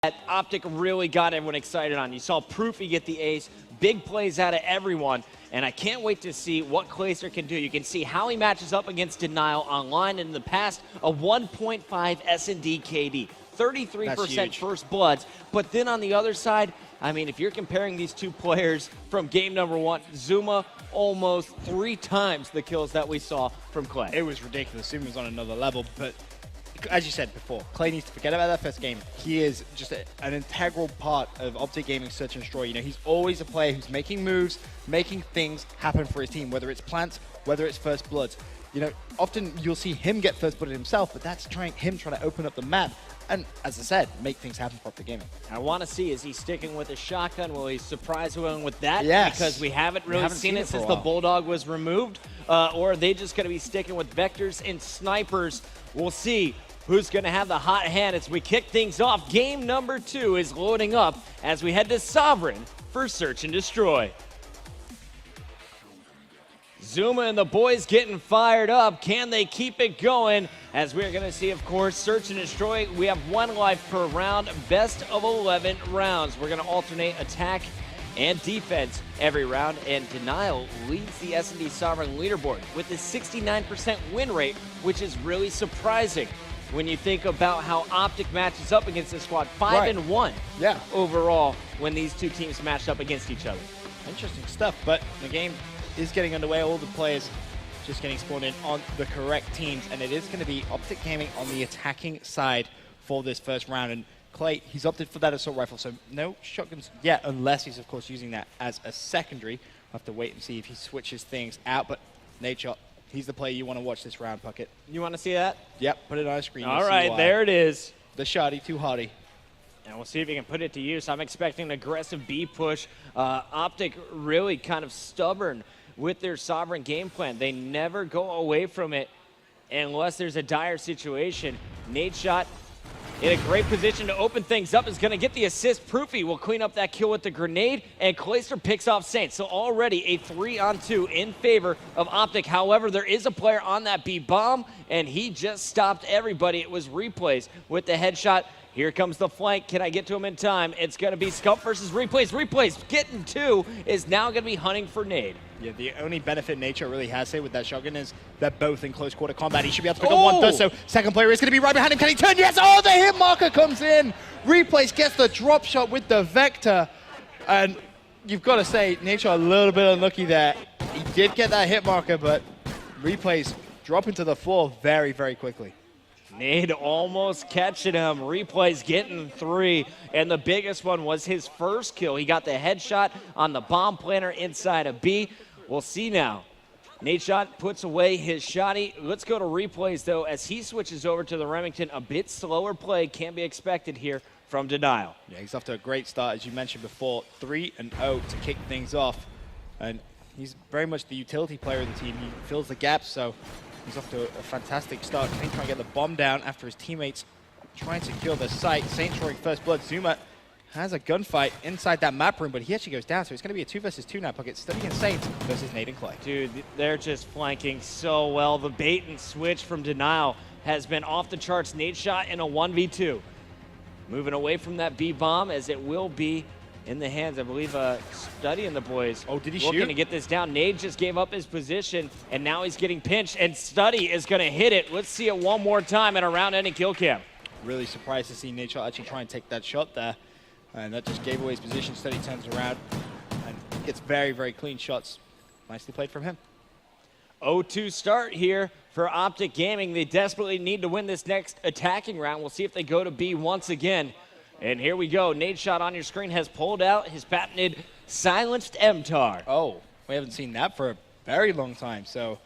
that OpTic really got everyone excited on. You saw Proofy get the ace, big plays out of everyone, and I can't wait to see what Clayster can do. You can see how he matches up against Denial online in the past, a 1.5 SND KD, 33% first bloods, but then on the other side, I mean, if you're comparing these two players from game number one, Zuma almost 3 times the kills that we saw from Clay. It was ridiculous. Zuma was on another level, but as you said before, Clay needs to forget about that first game. He is just an integral part of OpTic Gaming Search and Destroy. You know, he's always a player who's making moves, making things happen for his team, whether it's plants, whether it's first bloods. You know, often you'll see him get first blooded himself, but that's him trying to open up the map and, as I said, make things happen for OpTic Gaming. I want to see, is he sticking with a shotgun? Will he surprise everyone with that? Yes. Because we haven't really seen it since the Bulldog was removed. Or are they just going to be sticking with vectors and snipers? We'll see who's going to have the hot hand as we kick things off. Game number 2 is loading up as we head to Sovereign for Search and Destroy. Zuma and the boys getting fired up. Can they keep it going? As we're going to see, of course, Search and Destroy. We have 1 life per round, best of 11 rounds. We're going to alternate attack and defense every round, and Denial leads the S&D Sovereign leaderboard with a 69% win rate, which is really surprising when you think about how OpTic matches up against this squad. 5-1 overall when these two teams matched up against each other. Interesting stuff, but the game is getting underway. All the players just getting spawned in on the correct teams, and it is going to be OpTic Gaming on the attacking side for this first round. And Clay, he's opted for that assault rifle, so no shotguns yet, unless he's, of course, using that as a secondary. We'll have to wait and see if he switches things out, but Nadeshot, he's the player you want to watch this round, Puckett. You want to see that? Yep, put it on a screen. All right, there it is. The shoddy, too hardy. And we'll see if he can put it to use. I'm expecting an aggressive B push. OpTic really kind of stubborn with their Sovereign game plan. They never go away from it unless there's a dire situation. Nadeshot in a great position to open things up, is going to get the assist. Proofy will clean up that kill with the grenade, and Clayster picks off Saint. So already a 3-on-2 in favor of OpTic. However, there is a player on that B bomb, and he just stopped everybody. It was Replays with the headshot. Here comes the flank. Can I get to him in time? It's going to be Scump versus Replays. Replays getting 2 is now going to be hunting for Nade. Yeah, the only benefit Nature really has here with that shotgun is they're both in close quarter combat. He should be able to pick up one third, so second player is going to be right behind him. Can he turn? Yes! Oh, the hit marker comes in! Replays gets the drop shot with the Vector. And you've got to say, Nature a little bit unlucky there. He did get that hit marker, but Replays dropping to the floor very, very quickly. Nade almost catching him. Replays getting 3, and the biggest one was his first kill. He got the headshot on the bomb planter inside of B. We'll see now. Nadeshot puts away his shotty. Let's go to Replays, though, as he switches over to the Remington. A bit slower play can be expected here from Denial. Yeah, he's off to a great start, as you mentioned before. 3-0 to kick things off. And he's very much the utility player of the team. He fills the gaps, so he's off to a fantastic start. Saint trying to get the bomb down after his teammates trying to kill the site. Saint drawing first blood. Zuma has a gunfight inside that map room, but he actually goes down, so it's going to be a 2 versus 2 now. Puckett studying Saint versus Nade and Clay. Dude, they're just flanking so well. The bait and switch from Denial has been off the charts. Nadeshot in a 1v2. Moving away from that B bomb, as it will be in the hands, I believe, Study and the boys. Oh, did he looking shoot? to get this down. Nade just gave up his position, and now he's getting pinched, and Study is going to hit it. Let's see it one more time in a round-ending kill cam. Really surprised to see Nadeshot actually try and take that shot there. And that just gave away his position. Study turns around and gets very, very clean shots. Nicely played from him. 0-2 start here for OpTic Gaming. They desperately need to win this next attacking round. We'll see if they go to B once again. And here we go. Nadeshot on your screen has pulled out his patented silenced MTAR. Oh, we haven't seen that for a very long time. So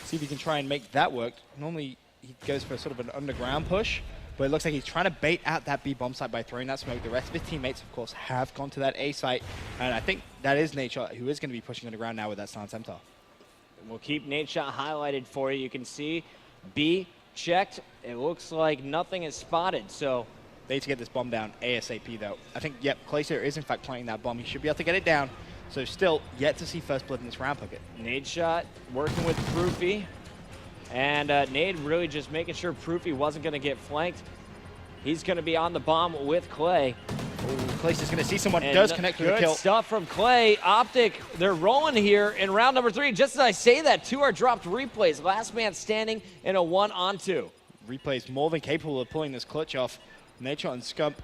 see if he can try and make that work. Normally he goes for sort of an underground push, but it looks like he's trying to bait out that B bomb site by throwing that smoke. The rest of his teammates, of course, have gone to that A site. And I think that is Nadeshot who is going to be pushing underground now with that silenced MTAR. We'll keep Nadeshot highlighted for you. You can see B checked. It looks like nothing is spotted. So they need to get this bomb down ASAP, though. I think, yep, Clayster is, in fact, planting that bomb. He should be able to get it down. So still yet to see first blood in this round, Puckett. Nadeshot working with Proofy. And Nade really just making sure Proofy wasn't going to get flanked. He's going to be on the bomb with Clay. Clayster's going to see someone. And Does connect with a kill. Good stuff from Clay. Optic, they're rolling here in round number 3. Just as I say that, 2 are dropped replays. Last man standing in a 1-on-2. Replays more than capable of pulling this clutch off. Nadeshot and Scump,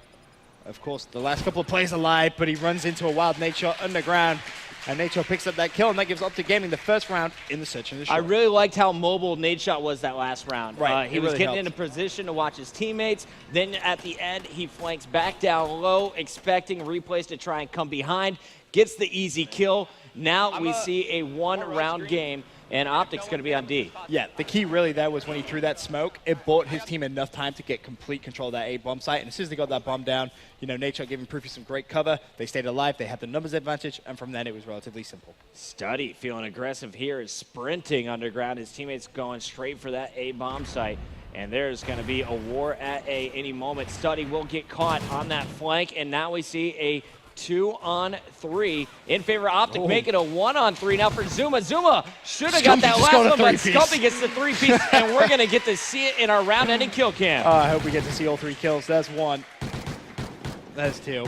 of course, the last couple of plays alive, but he runs into a wild Nadeshot underground. And Nadeshot picks up that kill, and that gives OpTic Gaming the first round in the search and destroy. I really liked how mobile Nadeshot was that last round. Right, He was getting in a position to watch his teammates. Then at the end, he flanks back down low, expecting replays to try and come behind. Gets the easy kill. Now we see a 1-round game, and OpTic's going to be on D. Yeah, the key really there was when he threw that smoke, it bought his team enough time to get complete control of that A bomb site. And as soon as they got that bomb down, you know, Nadeshot giving Proofy some great cover. They stayed alive. They had the numbers advantage. And from then, it was relatively simple. Study feeling aggressive here, is sprinting underground. His teammates going straight for that A bomb site. And there's going to be a war at A any moment. Study will get caught on that flank. And now we see a 2-on-3 in favor of OpTic, make it a 1-on-3 now for Zuma. Zuma should have got that last one, but Scumpy gets the 3-piece, and we're going to get to see it in our round-ending kill cam. I hope we get to see all 3 kills. There's 1. There's 2.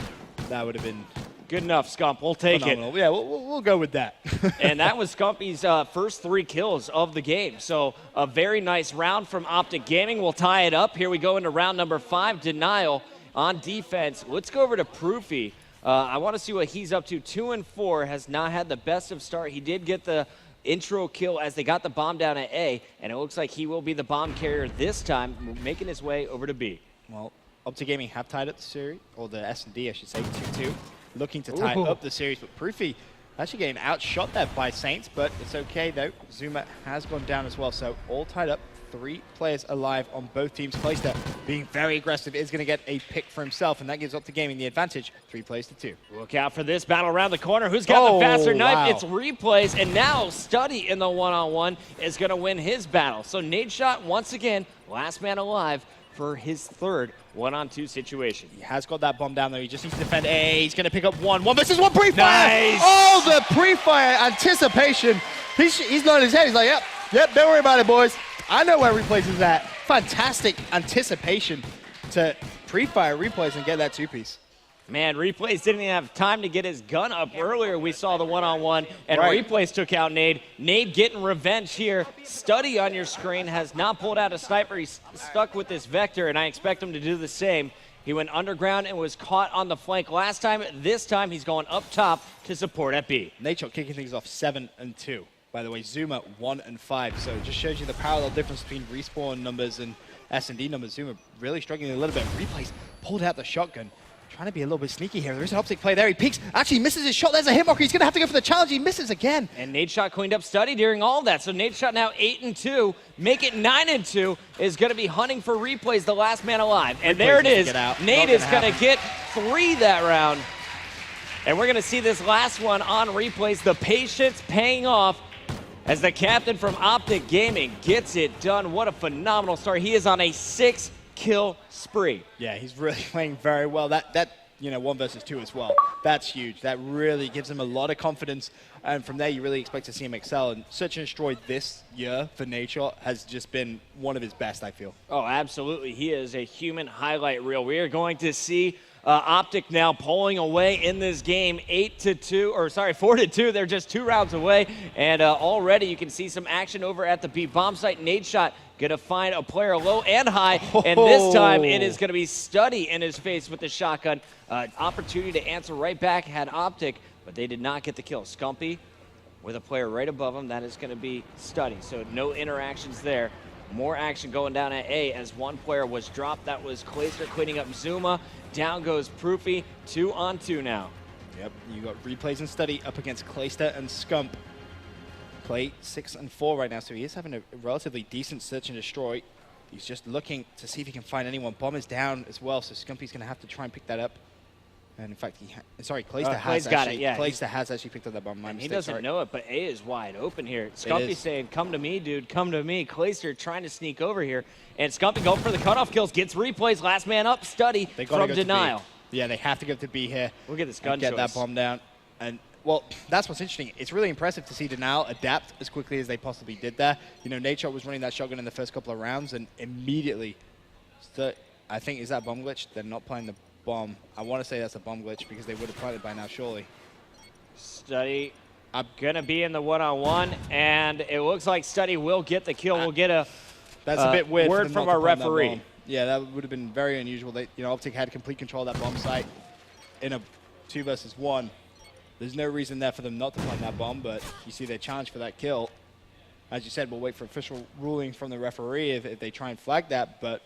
That would have been good enough, Scump. We'll take phenomenal. it. Yeah, we'll go with that. And that was Scumpy's first 3 kills of the game. So a very nice round from OpTic Gaming. We'll tie it up. Here we go into round number 5, Denial on defense. Let's go over to Proofy. I want to see what he's up to. 2-4, has not had the best of start. He did get the intro kill as they got the bomb down at A, and it looks like he will be the bomb carrier this time, making his way over to B. Well, OpTic Gaming have tied up the series, or the S&D, I should say, 2-2, looking to tie up the series. But Proofy actually getting outshot there by Saints, but it's okay though. Zuma has gone down as well, so all tied up. 3 players alive on both teams. Clayster being very aggressive is going to get a pick for himself, and that gives OpTic Gaming the advantage, 3 plays to 2. Look out for this battle around the corner. Who's got the faster knife? Wow. It's replays, and now Study in the 1-on-1 is going to win his battle. So Nadeshot, once again, last man alive for his 3rd 1-on-2 situation. He has got that bomb down there. He just needs to defend A. He's going to pick up 1 versus 1 pre-fire. Nice. Oh, the pre-fire anticipation. He's nodding his head. He's like, yep, don't worry about it, boys. I know where replays is at. Fantastic anticipation to pre-fire replays and get that 2-piece. Man, Replays didn't even have time to get his gun up earlier. We saw the 1-on-1, and Replays took out Nade. Nade getting revenge here. Study on your screen has not pulled out a sniper. He's stuck with this Vector, and I expect him to do the same. He went underground and was caught on the flank last time. This time, he's going up top to support at B. Nadeshot kicking things off 7-2. By the way, Zuma 1-5. So it just shows you the parallel difference between respawn numbers and S&D numbers. Zuma really struggling a little bit. Replays pulled out the shotgun. Trying to be a little bit sneaky here. There is an OpTic play there. He peeks. Actually misses his shot. There's a hitmarker. He's going to have to go for the challenge. He misses again. And Nadeshot cleaned up Study during all of that. So Nadeshot now 8-2. Make it 9-2. Is going to be hunting for replays, the last man alive. And there it is. Nade is going to get 3 that round. And we're going to see this last one on replays. The patience paying off as the captain from OpTic Gaming gets it done. What a phenomenal start. He is on a 6-kill spree. Yeah, he's really playing very well. That 1 versus 2 as well. That's huge. That really gives him a lot of confidence. And from there, you really expect to see him excel. And Search and Destroy this year for Nadeshot has just been one of his best, I feel. Oh, absolutely. He is a human highlight reel. We are going to see OpTic now pulling away in this game 4-2. They're just 2 rounds away. And already you can see some action over at the B bomb site. Nadeshot going to find a player low and high. And this time it is going to be Study in his face with the shotgun. Opportunity to answer right back had OpTic, but they did not get the kill. Scumpy with a player right above him. That is going to be Study. So no interactions there. More action going down at A as 1 player was dropped. That was Clayster cleaning up Zuma. Down goes Proofy. 2-on-2 now. Yep, you got Replays and Study up against Clayster and Scump. Clay 6-4 right now, so he is having a relatively decent search and destroy. He's just looking to see if he can find anyone. Bomb is down as well, so Scumpy's going to have to try and pick that up. And in fact, Clayster has actually picked up that bomb. He doesn't know it, but A is wide open here. Scumpy saying, come to me, dude, come to me. Clayster trying to sneak over here. And Scumpy going for the cutoff kills, gets replays. Last man up, Study from Denial. Yeah, they have to go to B here. Look at this gun Get that bomb down. And, well, that's what's interesting. It's really impressive to see Denial adapt as quickly as they possibly did there. You know, Nadeshot was running that shotgun in the first couple of rounds, and immediately I think, is that bomb glitch? They're not playing the bomb. I want to say that's a bomb glitch because they would have planted by now, surely. Study going to be in the one-on-one, and it looks like Study will get the kill. We'll get a that's a bit weird word from our referee. Yeah, that would have been very unusual. They, OpTic had complete control of that bomb site in a 2 versus 1. There's no reason there for them not to plant that bomb, but you see they challenge for that kill. As you said, we'll wait for official ruling from the referee if they try and flag that, but...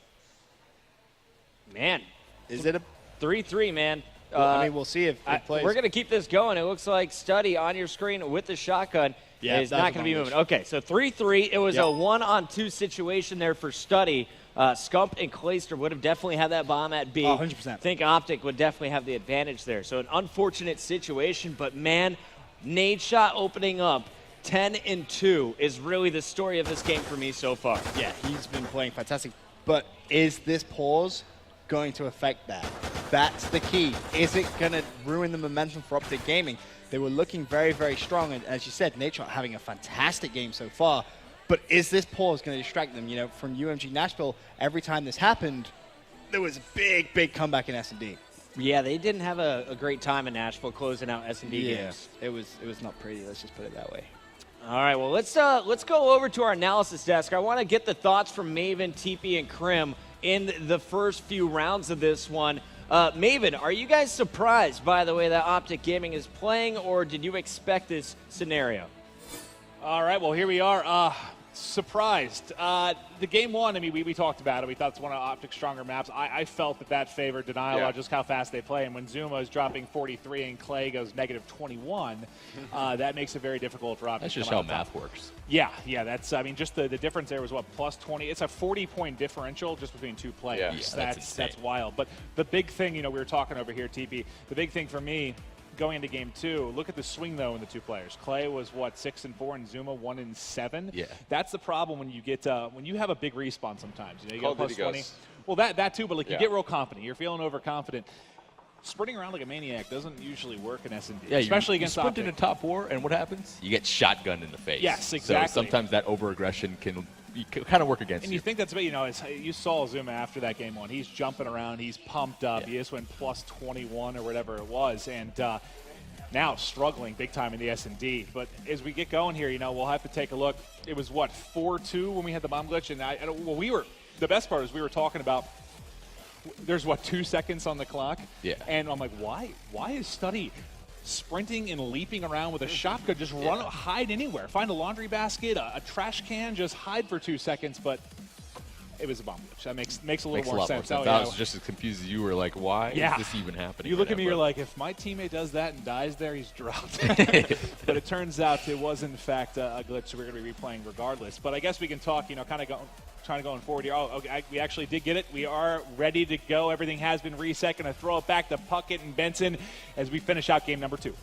Man. Is it a 3-3, man? Well, I mean, we'll see if it plays. We're going to keep this going. It looks like Study on your screen with the shotgun is not going to be moving. Okay, so 3-3. It was a 1-on-2 situation there for Study. Scump and Clayster would have definitely had that bomb at B. 100%. I think OpTic would definitely have the advantage there. So an unfortunate situation, but man, Nadeshot opening up 10-2 is really the story of this game for me so far. Yeah, he's been playing fantastic. But is this pause going to affect that? That's the key. Is it going to ruin the momentum for OpTic Gaming? They were looking very, very strong, and as you said, Nadeshot having a fantastic game so far. But is this pause going to distract them? From UMG Nashville, every time this happened, there was a big, big comeback in S&D. Yeah, they didn't have a great time in Nashville closing out S&D games. It was not pretty. Let's just put it that way. All right, well, let's go over to our analysis desk. I want to get the thoughts from Maven, TP, and Krim in the first few rounds of this one. Maven, are you guys surprised by the way that OpTic Gaming is playing, or did you expect this scenario? All right, well, here we are. Surprised. The game one, I mean, we talked about it. We thought it's one of OpTic's stronger maps. I felt that favored Denial on just how fast they play. And when Zuma is dropping 43 and Clay goes -21, that makes it very difficult for OpTic. That's just how math works. Yeah, that's, I mean, just the difference there was what, plus 20? It's a 40-point differential just between two players. Yeah, that's wild. But the big thing, we were talking over here, TP, the big thing for me, going into game two, look at the swing though in the two players. Clay was what, 6-4, and Zuma 1-7. Yeah, that's the problem when you get when you have a big respawn. Sometimes you go plus 20. Goes. Well, that too, but like you get real confident. You're feeling overconfident. Sprinting around like a maniac doesn't usually work in S&D, especially against OpTic. You sprint OpTic. in a top 4, and what happens? You get shotgunned in the face. Yes, exactly. So sometimes that over-aggression can kind of work against you. And you think that's, you saw Zuma after that game one. He's jumping around. He's pumped up. He just went plus 21 or whatever it was. And now struggling big time in the S&D. But as we get going here, we'll have to take a look. It was, what, 4-2 when we had the bomb glitch? And the best part is we were talking about there's, what, 2 seconds on the clock? Yeah. And I'm like, why is Study sprinting and leaping around with a shotgun? Just run, hide anywhere. Find a laundry basket, a trash can, just hide for 2 seconds. But it was a bomb glitch. That makes a little more sense. I was just as confused as you were, like, why is this even happening? You look at me, you're like, if my teammate does that and dies there, he's dropped. But it turns out it was, in fact, a glitch, so we're going to be replaying regardless. But I guess we can talk, trying to going forward here. Oh, okay, we actually did get it. We are ready to go. Everything has been reset. Going to throw it back to Puckett and Benson as we finish out game number 2.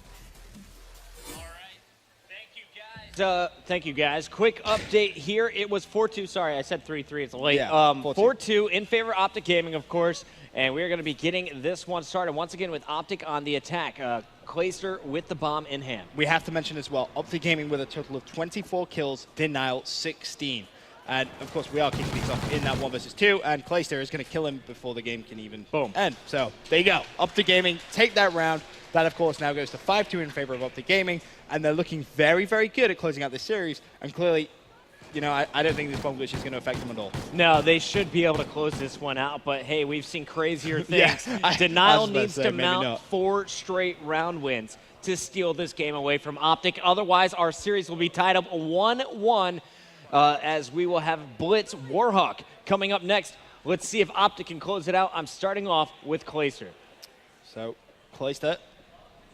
Thank you, guys. Quick update here. It was 4-2. Sorry, I said 3-3. It's late. Yeah, 4-2 in favor of OpTic Gaming, of course. And we're going to be getting this one started once again with OpTic on the attack. Clayster with the bomb in hand. We have to mention as well, OpTic Gaming with a total of 24 kills, Denial 16. And, of course, we are kicking these off in that 1 versus 2, and Clayster is going to kill him before the game can even end. So, there you go. OpTic Gaming take that round. That, of course, now goes to 5-2 in favor of OpTic Gaming, and they're looking very, very good at closing out this series. And clearly, I don't think this bomb glitch is going to affect them at all. No, they should be able to close this one out, but hey, we've seen crazier things. Denial needs to mount 4 straight round wins to steal this game away from OpTic. Otherwise, our series will be tied up 1-1 as we will have Blitz Warhawk coming up next. Let's see if OpTic can close it out. I'm starting off with Clayster. So, Clayster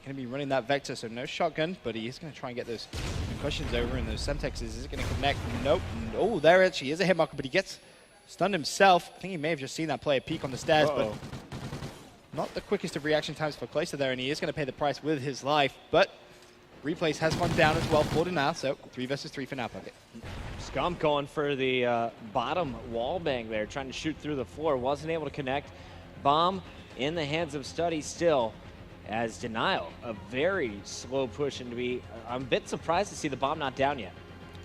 going to be running that Vector, so no shotgun, but he is going to try and get those concussions over, and those Semtexes. Is it going to connect? Nope. Oh, there actually is a hit marker, but he gets stunned himself. I think he may have just seen that player peek on the stairs, but not the quickest of reaction times for Clayster there, and he is going to pay the price with his life, but Replays has gone down as well for Denial, so 3 versus 3 for now, Puckett. Scump going for the bottom wall bang there, trying to shoot through the floor. Wasn't able to connect. Bomb in the hands of Study still as Denial. A very slow push, and I'm a bit surprised to see the bomb not down yet.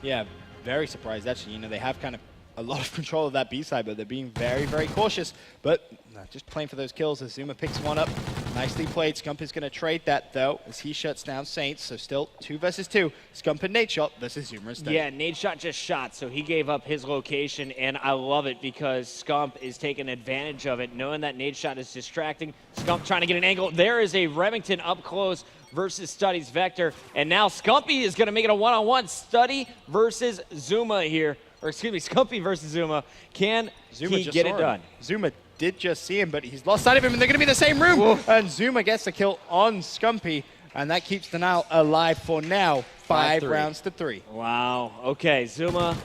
Yeah, very surprised actually. They have kind of a lot of control of that B side, but they're being very, very cautious. But just playing for those kills as Zuma picks one up. Nicely played. Scump is going to trade that, though, as he shuts down Saints. So still 2 versus 2. Scump and Nadeshot versus Zuma instead. Yeah, Nadeshot just shot, so he gave up his location, and I love it because Scump is taking advantage of it, knowing that Nadeshot is distracting. Scump trying to get an angle. There is a Remington up close versus Study's Vector, and now Scumpy is going to make it a one-on-one. Study versus Zuma here. Or excuse me, Scumpy versus Zuma. Can Zuma he get it done? Zuma did just see him, but he's lost sight of him, and they're going to be in the same room. Oof. And Zuma gets the kill on Scumpy, and that keeps Denial alive for now. 5 rounds to 3. Wow. Okay, Zuma.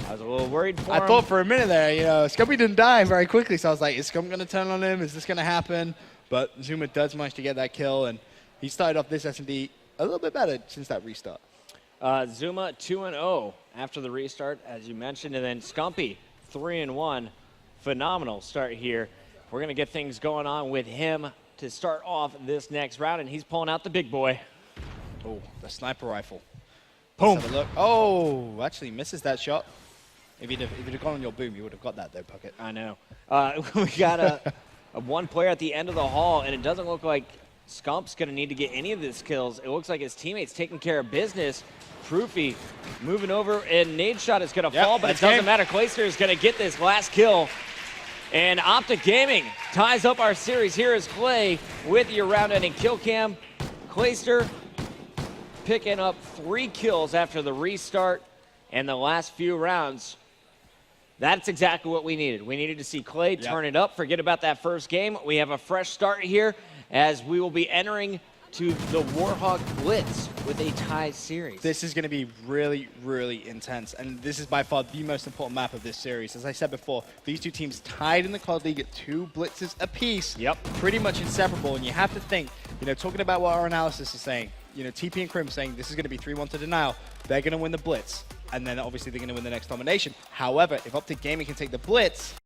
I was a little worried for him. I thought for a minute there, Scumpy didn't die very quickly, so I was like, is Scump going to turn on him? Is this going to happen? But Zuma does manage to get that kill, and he started off this S&D a little bit better since that restart. Zuma 2-0 after the restart, as you mentioned, and then Scumpy 3-1. Phenomenal start here. We're going to get things going on with him to start off this next round, and he's pulling out the big boy. Oh, the sniper rifle. Boom. Let's have a look. Oh, actually misses that shot. If you'd have gone on your boom, you would have got that, though, Puckett. I know. We got a one player at the end of the hall, and it doesn't look like Scump's going to need to get any of these kills. It looks like his teammates taking care of business. Proofy moving over, and Nadeshot is going to fall, but it doesn't matter. Clayster is going to get this last kill. And OpTic Gaming ties up our series. Here is Clay with your round-ending kill cam. Clayster picking up 3 kills after the restart and the last few rounds. That's exactly what we needed. We needed to see Clay turn it up. Forget about that first game. We have a fresh start here as we will be entering to the Warhawk Blitz with a tie series. This is going to be really, really intense, and this is by far the most important map of this series. As I said before, these 2 teams tied in the COD League at 2 blitzes apiece. Yep. Pretty much inseparable, and you have to think, talking about what our analysis is saying, TP and Crim saying this is going to be 3-1 to Denial. They're going to win the blitz, and then obviously they're going to win the next domination. However, if OpTic Gaming can take the blitz,